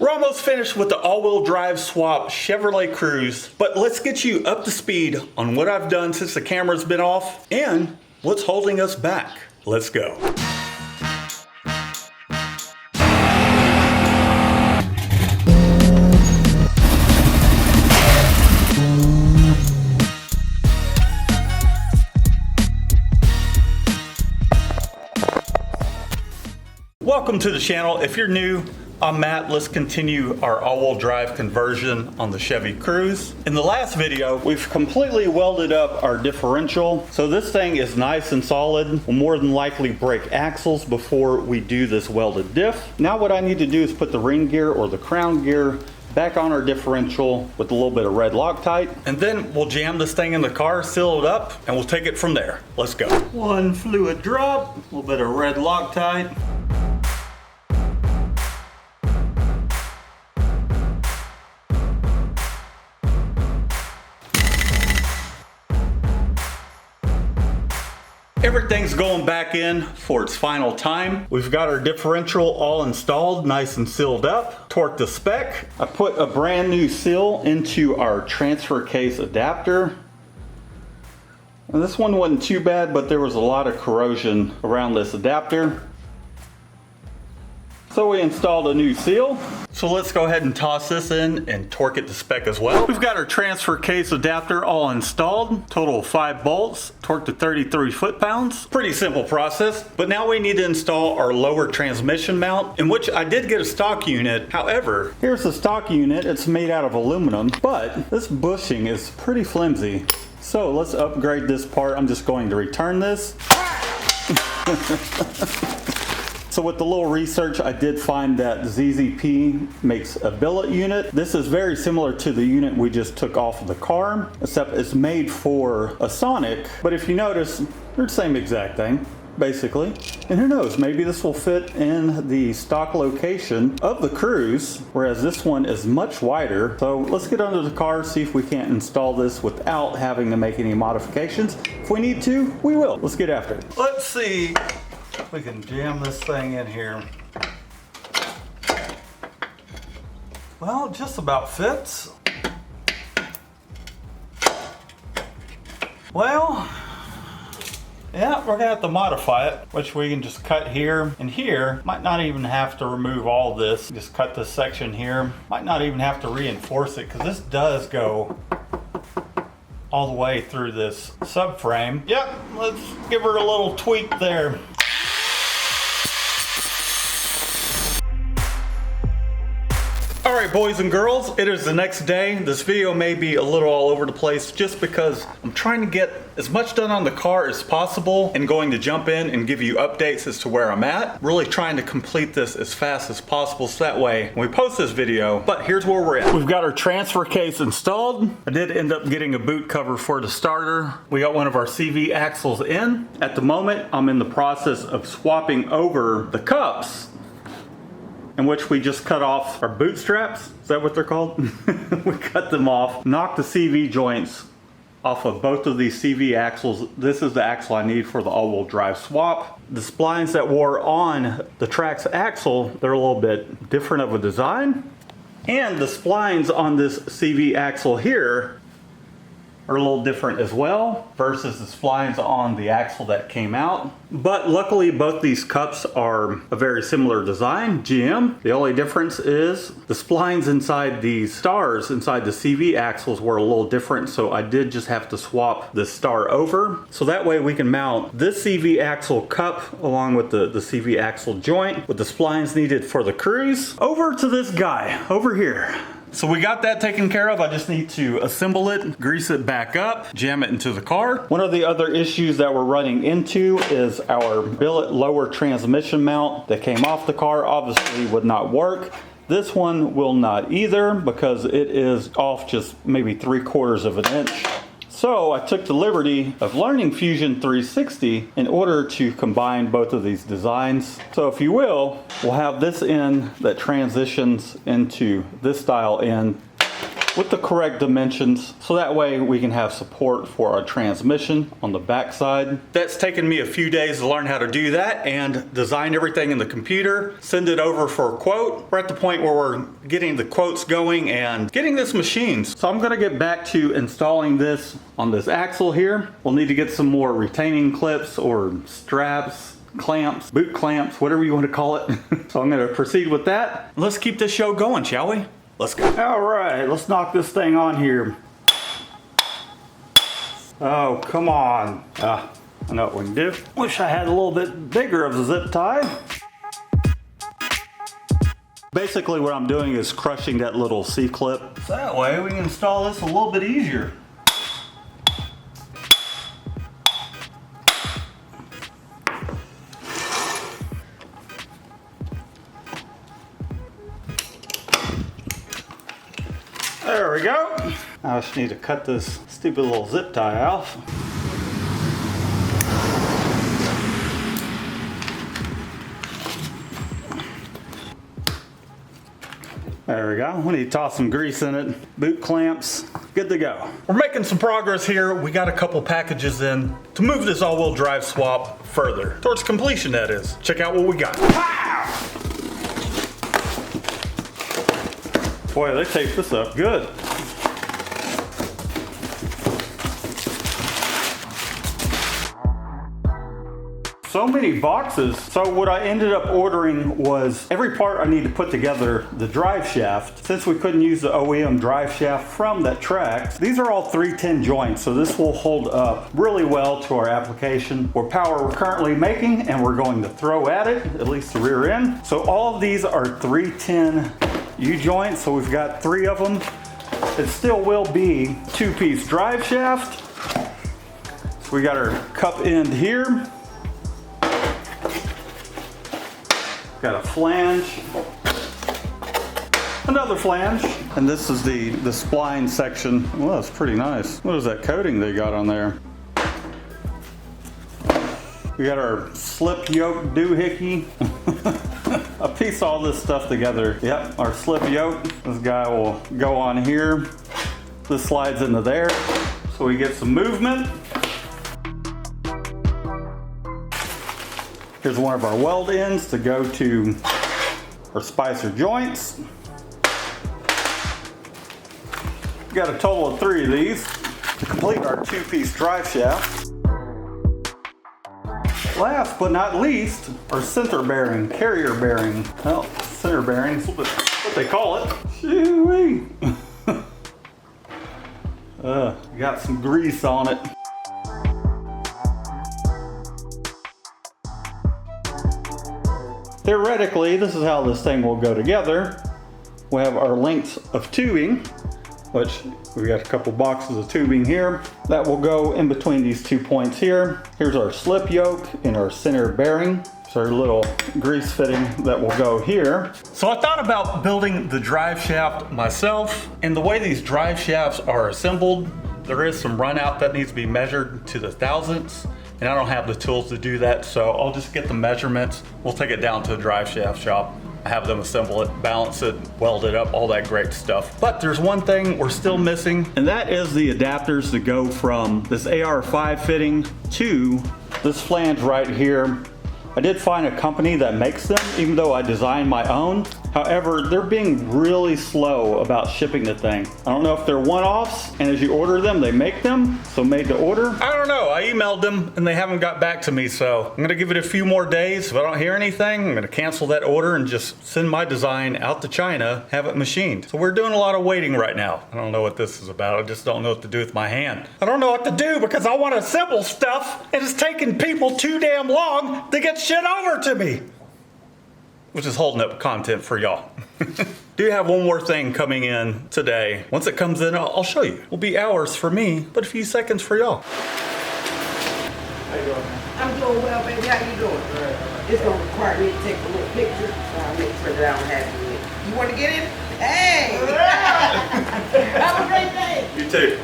We're almost finished with the all-wheel drive swap Chevrolet Cruze, but let's get you up to speed on what I've done since the camera's been off and what's holding us back. Let's go. Welcome to the channel. If you're new, I'm Matt. Let's continue our all-wheel drive conversion on the Chevy Cruze. In the last video, we've completely welded up our differential. So this thing is nice and solid. We'll more than likely break axles before we do this welded diff. Now what I need to do is put the ring gear or the crown gear back on our differential with a little bit of red Loctite. And then we'll jam this thing in the car, seal it up, and we'll take it from there. Let's go. One fluid drop, a little bit of red Loctite. Everything's going back in for its final time. We've got our differential all installed, nice and sealed up. Torqued the spec. I put a brand new seal into our transfer case adapter. And this one wasn't too bad, but there was a lot of corrosion around this adapter. So we installed a new seal. So let's go ahead and toss this in and torque it to spec as well. We've got our transfer case adapter all installed. Total of 5 bolts, torqued to 33 foot-pounds. Pretty simple process. But now we need to install our lower transmission mount, in which I did get a stock unit. However, here's the stock unit. It's made out of aluminum, but this bushing is pretty flimsy. So let's upgrade this part. I'm just going to return this. So with the little research, I did find that ZZP makes a billet unit. This is very similar to the unit we just took off of the car, except it's made for a Sonic. But if you notice, they're the same exact thing, basically. And who knows, maybe this will fit in the stock location of the Cruze, whereas this one is much wider. So let's get under the car, see if we can't install this without having to make any modifications. If we need to, we will. Let's get after it. Let's see. We can jam this thing in here. Well, it just about fits. Well, yeah, we're gonna have to modify it, which we can just cut here and here. Might not even have to remove all this. Just cut this section here. Might not even have to reinforce it, because this does go all the way through this subframe. Yep, let's give her a little tweak there. Alright boys and girls, it is the next day. This video may be a little all over the place just because I'm trying to get as much done on the car as possible and going to jump in and give you updates as to where I'm at. Really trying to complete this as fast as possible so that way when we post this video. But here's where we're at. We've got our transfer case installed. I did end up getting a boot cover for the starter. We got one of our CV axles in. At the moment, I'm in the process of swapping over the cups, in which we just cut off our boot straps. Is that what they're called? We cut them off, knocked the CV joints off of both of these CV axles. This is the axle I need for the all-wheel drive swap. The splines that were on the Trax axle, they're a little bit different of a design. And the splines on this CV axle here are a little different as well versus the splines on the axle that came out. But luckily both these cups are a very similar design, GM. The only difference is the splines inside these stars, inside the CV axles, were a little different, so I did just have to swap the star over. So that way we can mount this CV axle cup along with the CV axle joint with the splines needed for the Cruze over to this guy over here. So we got that taken care of. I just need to assemble it, grease it back up, jam it into the car. One of the other issues that we're running into is our billet lower transmission mount that came off the car obviously would not work. This one will not either because it is off just maybe 3/4 of an inch. So I took the liberty of learning Fusion 360 in order to combine both of these designs. So if you will, we'll have this end that transitions into this style end with the correct dimensions, so that way we can have support for our transmission on the back side. That's taken me a few days to learn how to do that and design everything in the computer, send it over for a quote. We're at the point where we're getting the quotes going and getting this machine. So I'm gonna get back to installing this on this axle here. We'll need to get some more retaining clips or straps, clamps, boot clamps, whatever you want to call it. So I'm going to proceed with that. Let's keep this show going, shall we? Let's go. All right, let's knock this thing on here. Oh, come on. I know what we can do. Wish I had a little bit bigger of a zip tie. Basically what I'm doing is crushing that little C-clip. So that way we can install this a little bit easier. There we go. I just need to cut this stupid little zip tie off. There we go. We need to toss some grease in it. Boot clamps, good to go. We're making some progress here. We got a couple packages in to move this all-wheel drive swap further. Towards completion, that is. Check out what we got. Wow! Boy, they taped this up good. So many boxes. So what I ended up ordering was every part I need to put together the drive shaft. Since we couldn't use the OEM drive shaft from that track, these are all 310 joints, so this will hold up really well to our application or power we're currently making and we're going to throw at it, at least the rear end. So all of these are 310 U-joints, so we've got 3 of them. It still will be 2-piece drive shaft. So we got our cup end here. Got a flange, another flange, and this is the spline section. Well, that's pretty nice. What is that coating they got on there? We got our slip yoke doohickey. I pieced all this stuff together. Yep, our slip yoke. This guy will go on here. This slides into there, so we get some movement. Here's one of our weld ends to go to our spicer joints. We got a total of 3 of these to complete our 2-piece drive shaft. Last but not least, our center bearing, carrier bearing. Well, center bearing is what they call it. Shoo-wee. Got some grease on it. Theoretically, this is how this thing will go together. We have our lengths of tubing, which we got a couple boxes of tubing here that will go in between these 2 points here. Here's our slip yoke and our center bearing. It's our little grease fitting that will go here. So I thought about building the drive shaft myself, and the way these drive shafts are assembled, there is some run out that needs to be measured to the thousandths. And I don't have the tools to do that, so I'll just get the measurements. We'll take it down to the drive shaft shop, have them assemble it, balance it, weld it up, all that great stuff. But there's one thing we're still missing, and that is the adapters to go from this AR5 fitting to this flange right here. I did find a company that makes them, even though I designed my own. However, they're being really slow about shipping the thing. I don't know if they're one-offs, and as you order them, they make them, so made to order. I don't know, I emailed them, and they haven't got back to me, so I'm gonna give it a few more days. If I don't hear anything, I'm gonna cancel that order and just send my design out to China, have it machined. So we're doing a lot of waiting right now. I don't know what this is about, I just don't know what to do with my hand. I don't know what to do because I want to assemble stuff, and it's taking people too damn long to get shit over to me. Which is holding up content for y'all. Do have one more thing coming in today. Once it comes in, I'll show you. It'll be hours for me, but a few seconds for y'all. How you doing, man? I'm doing well, baby. How you doing? Good. It's gonna require me to take a little picture, so I'll make sure that I don't have you in. You want to get in? Hey! Have a great day! You too.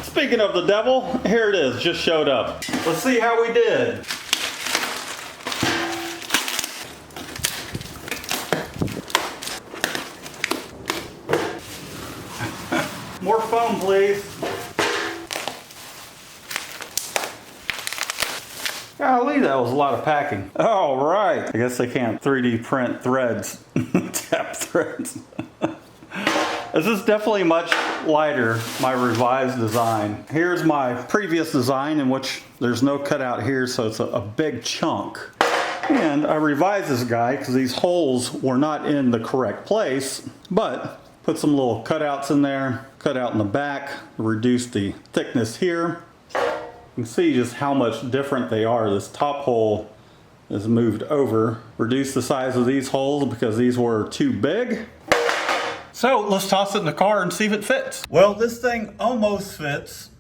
Speaking of the devil, here it is, just showed up. Let's see how we did. More foam, please. Golly, that was a lot of packing. All right. I guess they can't 3D print threads, tap threads. This is definitely much lighter, my revised design. Here's my previous design in which there's no cutout here, so it's a big chunk. And I revised this guy because these holes were not in the correct place, but put some little cutouts in there, cut out in the back, reduce the thickness here. You can see just how much different they are. This top hole is moved over. Reduce the size of these holes because these were too big. So let's toss it in the car and see if it fits. Well, this thing almost fits.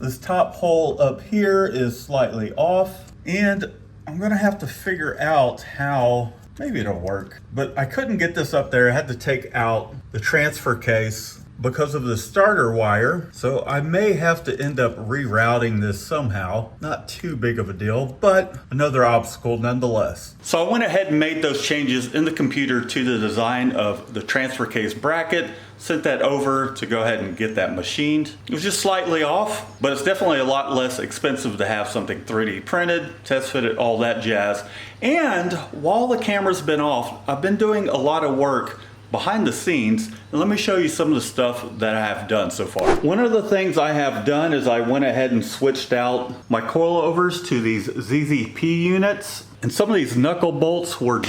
This top hole up here is slightly off, and I'm gonna have to figure out how, maybe it'll work, but I couldn't get this up there. I had to take out the transfer case because of the starter wire. So I may have to end up rerouting this somehow. Not too big of a deal, but another obstacle nonetheless. So I went ahead and made those changes in the computer to the design of the transfer case bracket, sent that over to go ahead and get that machined. It was just slightly off, but it's definitely a lot less expensive to have something 3D printed, test fitted, all that jazz. And while the camera's been off, I've been doing a lot of work behind the scenes, and let me show you some of the stuff that I have done so far. One of the things I have done is I went ahead and switched out my coilovers to these ZZP units. And some of these knuckle bolts were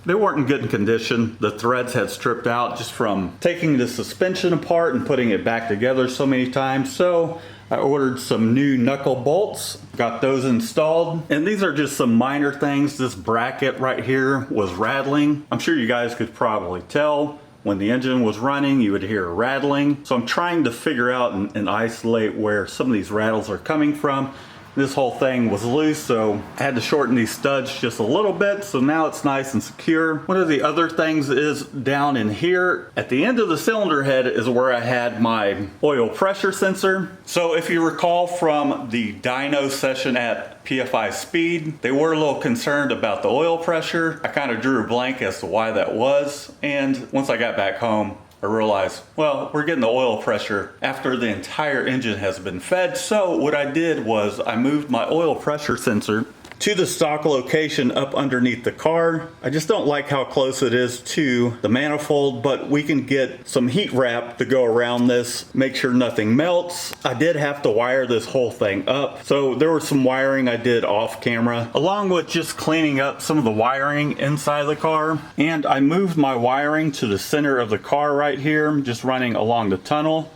they weren't in good condition. The threads had stripped out just from taking the suspension apart and putting it back together so many times. So I ordered some new knuckle bolts, got those installed. And these are just some minor things. This bracket right here was rattling. I'm sure you guys could probably tell. When the engine was running, you would hear rattling. So I'm trying to figure out and isolate where some of these rattles are coming from. This whole thing was loose, so I had to shorten these studs just a little bit, so now it's nice and secure. One of the other things is down in here at the end of the cylinder head is where I had my oil pressure sensor. So if you recall from the dyno session at PFI Speed, they were a little concerned about the oil pressure. I kind of drew a blank as to why that was, and once I got back home, I realized, well, we're getting the oil pressure after the entire engine has been fed. So what I did was I moved my oil pressure sensor to the stock location up underneath the car. I just don't like how close it is to the manifold, but we can get some heat wrap to go around this, make sure nothing melts. I did have to wire this whole thing up. So there was some wiring I did off camera, along with just cleaning up some of the wiring inside the car. And I moved my wiring to the center of the car right here, just running along the tunnel.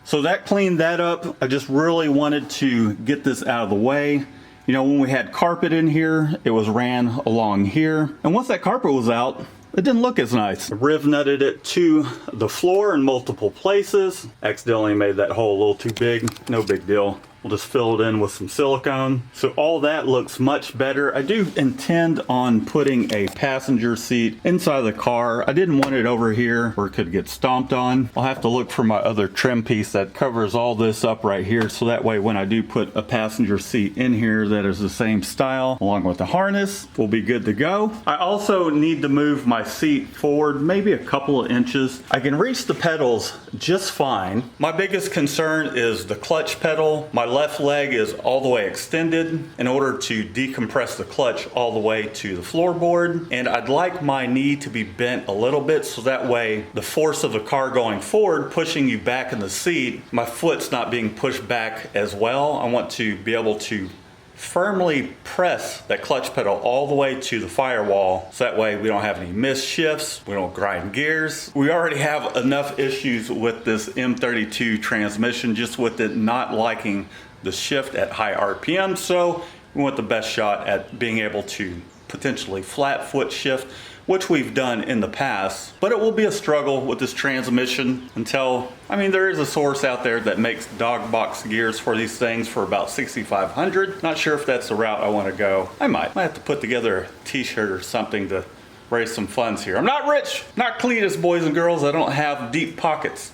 So that cleaned that up. I just really wanted to get this out of the way. You know, when we had carpet in here, it was ran along here. And once that carpet was out, it didn't look as nice. I riv nutted it to the floor in multiple places. Accidentally made that hole a little too big. No big deal. We'll just fill it in with some silicone. So all that looks much better. I do intend on putting a passenger seat inside the car. I didn't want it over here where it could get stomped on. I'll have to look for my other trim piece that covers all this up right here. So that way when I do put a passenger seat in here that is the same style, along with the harness, we'll be good to go. I also need to move my seat forward maybe a couple of inches. I can reach the pedals just fine. My biggest concern is the clutch pedal. My left leg is all the way extended in order to decompress the clutch all the way to the floorboard. And I'd like my knee to be bent a little bit so that way the force of the car going forward, pushing you back in the seat, my foot's not being pushed back as well. I want to be able to firmly press that clutch pedal all the way to the firewall so that way we don't have any missed shifts, we don't grind gears. We already have enough issues with this M32 transmission just with it not liking the shift at high RPM, so we want the best shot at being able to potentially flat foot shift, which we've done in the past, but it will be a struggle with this transmission until, I mean, there is a source out there that makes dog box gears for these things for about $6,500. Not sure if that's the route I want to go. I might have to put together a t-shirt or something to raise some funds here. I'm not rich, not Cletus, boys and girls. I don't have deep pockets.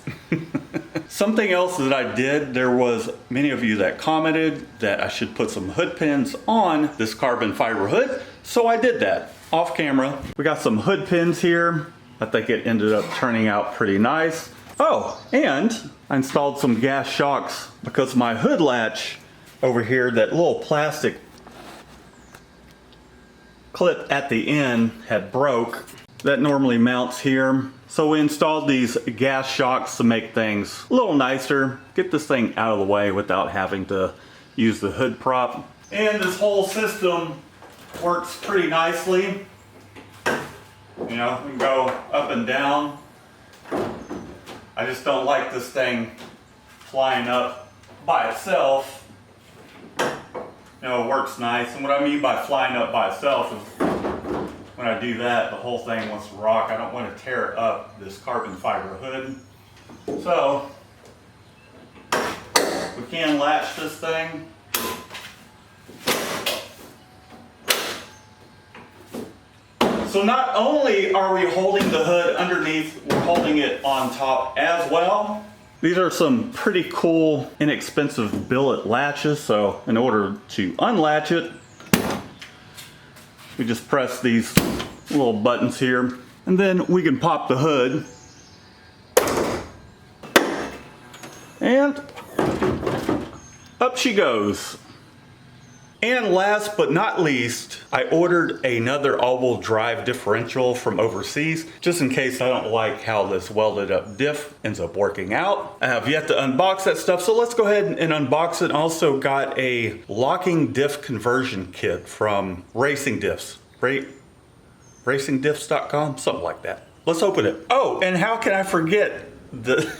Something else that I did, there was many of you that commented that I should put some hood pins on this carbon fiber hood. So I did that off camera. We got some hood pins here. I think it ended up turning out pretty nice. Oh, and I installed some gas shocks because my hood latch over here, that little plastic clip at the end had broke. That normally mounts here. So we installed these gas shocks to make things a little nicer. Get this thing out of the way without having to use the hood prop. And this whole system works pretty nicely. You know, we can go up and down. I just don't like this thing flying up by itself. You know, it works nice. And what I mean by flying up by itself is when I do that, the whole thing wants to rock. I don't want to tear up this carbon fiber hood. So, we can latch this thing. So not only are we holding the hood underneath, we're holding it on top as well. These are some pretty cool, inexpensive billet latches. So in order to unlatch it, we just press these little buttons here, and then we can pop the hood. And up she goes. And last but not least, I ordered another all-wheel drive differential from overseas, just in case I don't like how this welded up diff ends up working out. I have yet to unbox that stuff, so let's go ahead and unbox it. Also got a locking diff conversion kit from Racing Diffs. RacingDiffs.com, something like that. Let's open it. Oh, and how can I forget?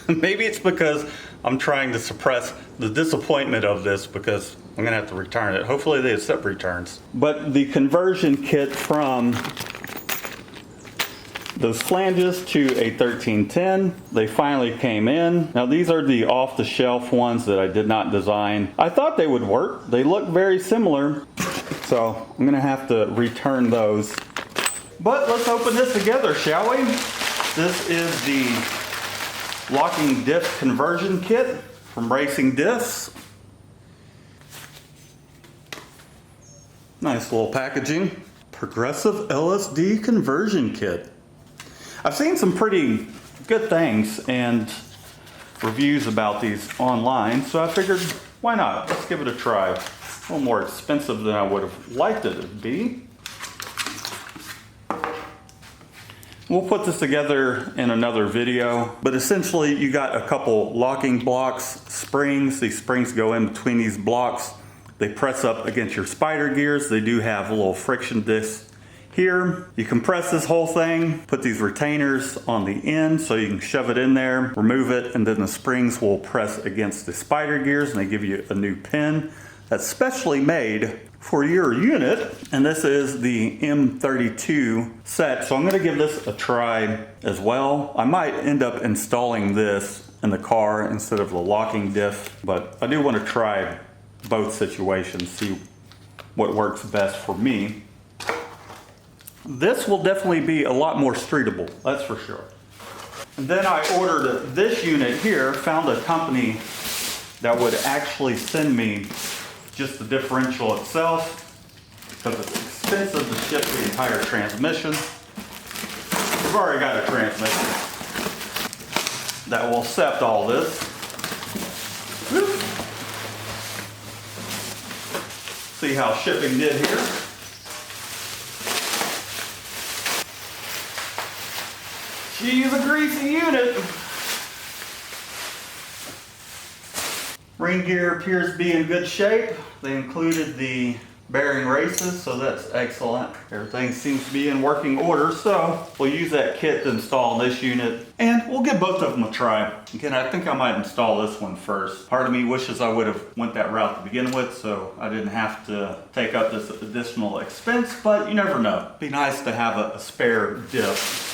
Maybe it's because I'm trying to suppress the disappointment of this because I'm gonna have to return it. Hopefully they accept returns. But the conversion kit from those flanges to a 1310, they finally came in. Now these are the off-the-shelf ones that I did not design. I thought they would work. They look very similar. So I'm gonna have to return those. But let's open this together, shall we? This is the locking diff conversion kit from Racing Diffs. Nice little packaging. Progressive LSD conversion kit. I've seen some pretty good things and reviews about these online, so I figured, why not? Let's give it a try. A little more expensive than I would have liked it to be. We'll put this together in another video, but essentially you got a couple locking blocks, springs. These springs go in between these blocks. They press up against your spider gears. They do have a little friction disc here. You compress this whole thing, put these retainers on the end so you can shove it in there, remove it, and then the springs will press against the spider gears and they give you a new pin that's specially made for your unit. And this is the M32 set, so I'm going to give this a try as well. I might end up installing this in the car instead of the locking diff, but I do want to try both situations, see what works best for me. This will definitely be a lot more streetable, that's for sure. And then I ordered this unit here, found a company that would actually send me just the differential itself because it's expensive to ship the entire transmission. We've already got a transmission that will accept all this. See how shipping did here. She's a greasy unit. Ring gear appears to be in good shape. They included the bearing races, so that's excellent. Everything seems to be in working order, so we'll use that kit to install this unit, and we'll give both of them a try. Again, I think I might install this one first. Part of me wishes I would have went that route to begin with, so I didn't have to take up this additional expense, but you never know. It'd be nice to have a spare diff.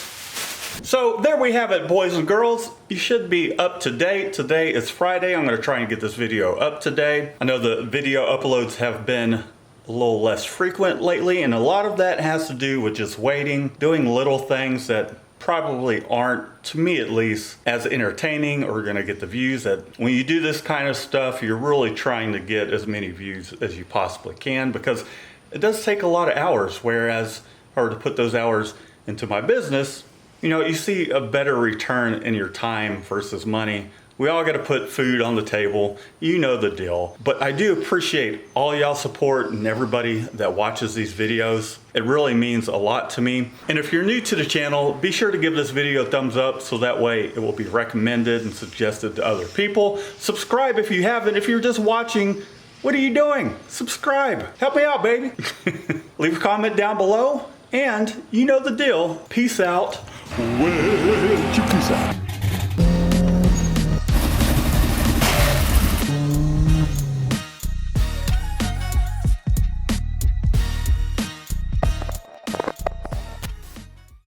So there we have it, boys and girls. You should be up to date. Today is Friday. I'm going to try and get this video up today. I know the video uploads have been a little less frequent lately, and a lot of that has to do with just waiting, doing little things that probably aren't, to me at least, as entertaining or going to get the views that when you do this kind of stuff, you're really trying to get as many views as you possibly can, because it does take a lot of hours, whereas if I were to put those hours into my business, you know, you see a better return in your time versus money. We all got to put food on the table. You know the deal. But I do appreciate all y'all support and everybody that watches these videos. It really means a lot to me. And if you're new to the channel, be sure to give this video a thumbs up so that way it will be recommended and suggested to other people. Subscribe if you haven't. If you're just watching, what are you doing? Subscribe. Help me out, baby. Leave a comment down below. And you know the deal. Peace out. Well, you peace out.